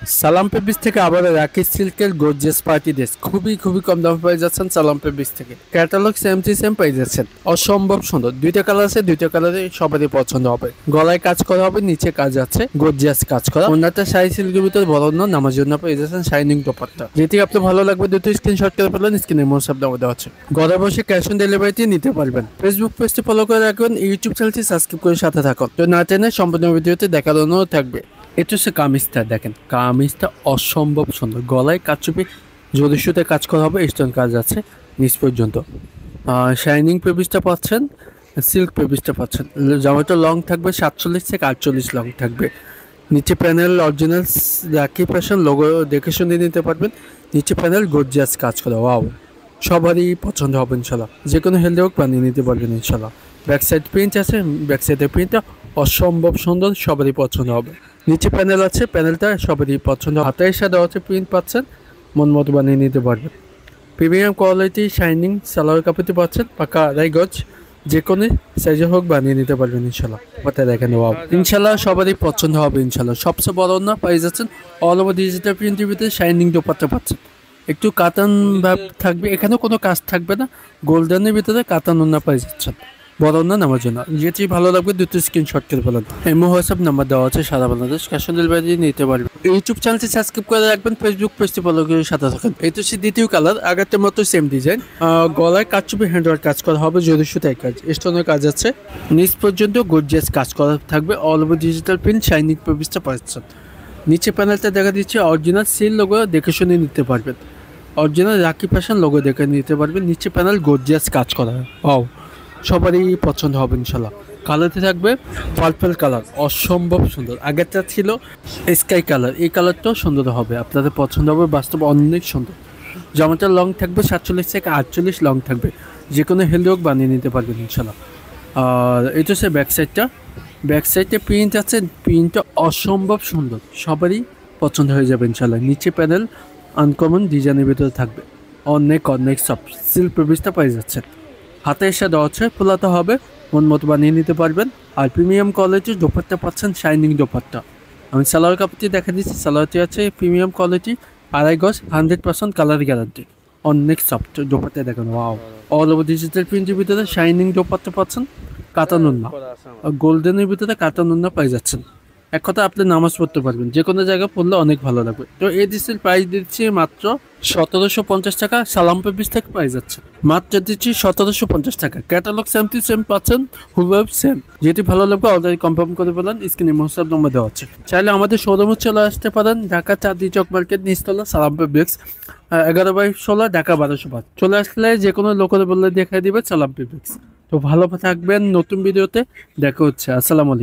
সালাম পেবিস থেকে আবার রাকেশ সিল্কের গর্জিয়াস পার্টি ড্রেস খুবই কম দামে পেয়ে যাচ্ছেন সালাম পেবিস থেকে। ক্যাটালগ সেম পেয়ে যাচ্ছেন, অসম্ভব সুন্দর। দুইটা কালার আছে, দুইটা কালারে সবারই পছন্দ হবে। গলায় কাজ করা হবে, নিচে কাজ আছে গর্জিয়াস কাজ করা। ওনাটা শাড়ি সিল্কের ভিতরে বড় না, নামার জন্য পেয়ে যাচ্ছেন শাইনিং দোপাট্টা। যেটি আপনার ভালো লাগবে দুটো স্ক্রিনশট করে ফেলেন, স্ক্রিনে মোসাব দেওয়া দেওয়া আছে। ঘরে বসে ক্যাশ অন ডেলিভারিতে নিতে পারবেন। ফেসবুক পেজটি ফলো করে রাখবেন, ইউটিউব চ্যানেলটি সাবস্ক্রাইব করে সাথে থাকুন। তো না টেনে সম্পূর্ণ ভিডিওতে দেখানো থাকবে। এটা হচ্ছে কামিজটা, দেখেন কামিজটা অসম্ভব সুন্দর। গলায় কাচুপি জরি সুতে কাজ করা হবে, স্টোন কাজ আছে নিচ পর্যন্ত। শাইনিং পেবিসটা পাচ্ছেন, সিল্ক পেবিসটা পাচ্ছেন। জামাটা লং থাকবে 47 থেকে 48 লং থাকবে। নিচে প্যানেল অরিজিনাল রাখি ফ্যাশন লোগো দেখে শুনে নিতে পারবেন। নিচে প্যানেল গর্জিয়াস কাজ করা, ওয়াও সবারই পছন্দ হবে ইনশাল্লাহ। যে কোনো হেলদি হোক বানিয়ে নিতে পারবেন ইনশাল্লাহ। ব্যাক সাইড প্রিন্ট আছে, ব্যাক সাইডের প্রিন্টটা অসম্ভব সুন্দর, সবারই পছন্দ হবে। নিচে প্যানেল আছে, প্যানেলটা সবারই পছন্দ। হাতের সাথে হচ্ছে প্রিন্ট পাচ্ছেন, মন মতো বানিয়ে নিতে পারবেন। প্রিমিয়াম কোয়ালিটি শাইনিং সালোয়ার কাপড়টি পাচ্ছেন, পাকা আড়াই গজ। যে কোনো সাইজে হোক বানিয়ে নিতে পারবেন ইনশাল্লাহ। ওটা দেখেন ওয়াও, ইনশাল্লাহ সবারই পছন্দ হবে ইনশাল্লাহ। সবচেয়ে বড় না পেয়ে যাচ্ছেন অল ওভার ডিজিটাল প্রিন্টের ভিতরে শাইনিং দোপাট্টা পাচ্ছেন। একটু কাতান ভাব থাকবে, এখানেও কোনো কাজ থাকবে না। গোল্ডেনের ভিতরে কাতান ওন্না পেয়ে যাচ্ছেন, বড় না নামার জন্য। যেটি ভালো লাগবে দুটো স্ক্রিনশট করে ফেলেন। এমও হোয়াটসঅ্যাপ নাম্বার দেওয়া আছে, সারা বাংলাদেশ ক্যাশ অন ডেলিভারি নিতে পারবেন। ইউটিউব চ্যানেলটি সাবস্ক্রাইব করে রাখবেন, ফেসবুক পেজটি ফলো করে সাথে থাকেন। এই তো হচ্ছে দ্বিতীয় কালার, আগেরটার মতো সেম ডিজাইন। গলায় কাচুপি হ্যান্ডওয়ার্ক কাজ করা হবে, জরি সুতায় কাজ, স্টোনের কাজ আছে নিচ পর্যন্ত গর্জিয়াস কাজ করা থাকবে। All over digital print shining পেবিসটা পাচ্ছেন। নিচে প্যানেলটা দেখা দিচ্ছে অরিজিনাল সিল লোগো দেখে শুনে নিতে পারবেন। অরিজিনাল রাখি ফ্যাশন লোগো দেখে নিতে পারবেন। নিচে প্যানেল গর্জিয়াস কাজ করা হয়, ওয়াও সবারই পছন্দ হবে ইনশাল্লাহ। কালারতে থাকবে পার্পল কালার, অসম্ভব সুন্দর। আগেরটা ছিল স্কাই কালার, এই কালারটাও সুন্দর হবে, আপনাদের পছন্দ হবে, বাস্তব অনেক সুন্দর। জামাটা লং থাকবে 47 থেকে 48 লং থাকবে। যে কোনো হেলদি হোক বানিয়ে নিতে পারবেন ইনশাল্লাহ। আর এটা হচ্ছে ব্যাক সাইডটা, ব্যাক সাইডে প্রিন্ট আছে, প্রিন্টটা অসম্ভব সুন্দর, সবারই পছন্দ হয়ে যাবে ইনশাল্লাহ। নিচে প্যানেল আনকমন ডিজাইনের ভিতরে থাকবে, অনেক সফট সিল্ক পেবিসটা পেয়ে যাচ্ছেন। হাতে এসে দেওয়া হচ্ছে, ফোলাতে হবে, মন মতো বানিয়ে নিতে পারবেন। আর প্রিমিয়াম কোয়ালিটির দোপাট্টা পাচ্ছেন, শাইনিং দোপাট্টা। আমি সালোয়ার কাপড়টি দেখা দিচ্ছি, সালোয়ারটি আছে প্রিমিয়াম কোয়ালিটি, আড়াই গজ, 100% কালার গ্যারান্টি, অনেক সফট। দোপাট্টা দেখেন ওয়াও, অল ওভার ডিজিটাল প্রিন্টের ভিতরে শাইনিং দোপাট্টা পাচ্ছেন, কাতানুন্না গোল্ডেনের ভিতরে কাতানুন্না পেয়ে যাচ্ছেন। এক কথা আপনি নামাজ পড়তে পারবেন, যে কোনো জায়গায় পড়লে অনেক ভালো লাগবে। তো এই ডিসের প্রাইস দিচ্ছি মাত্র 1750 টাকা। সালাম পেবিস থেকে পেয়ে যাচ্ছে মাত্র দিচ্ছি 1750 টাকা। ক্যাটালগ সেম পাচ্ছেন, হুবহু সেম। যেটি ভালো লাগবে অলরেডি কনফার্ম করে বলেন, স্ক্রিনে হোয়াটসঅ্যাপ নম্বর দেওয়া আছে। চাইলে আমাদের শোরুমে চলে আসতে পারেন, ঢাকা চাঁদনি চক মার্কেট নিচতলা, সালাম পেবিক্স, 11/16 ঢাকা 1205। চলে আসলে যে কোনো লোকের বললে দেখাই দিবে সালাম পেবিক্স। তো ভালো থাকবেন, নতুন ভিডিওতে দেখা হচ্ছে। আসসালামু আলাইকুম।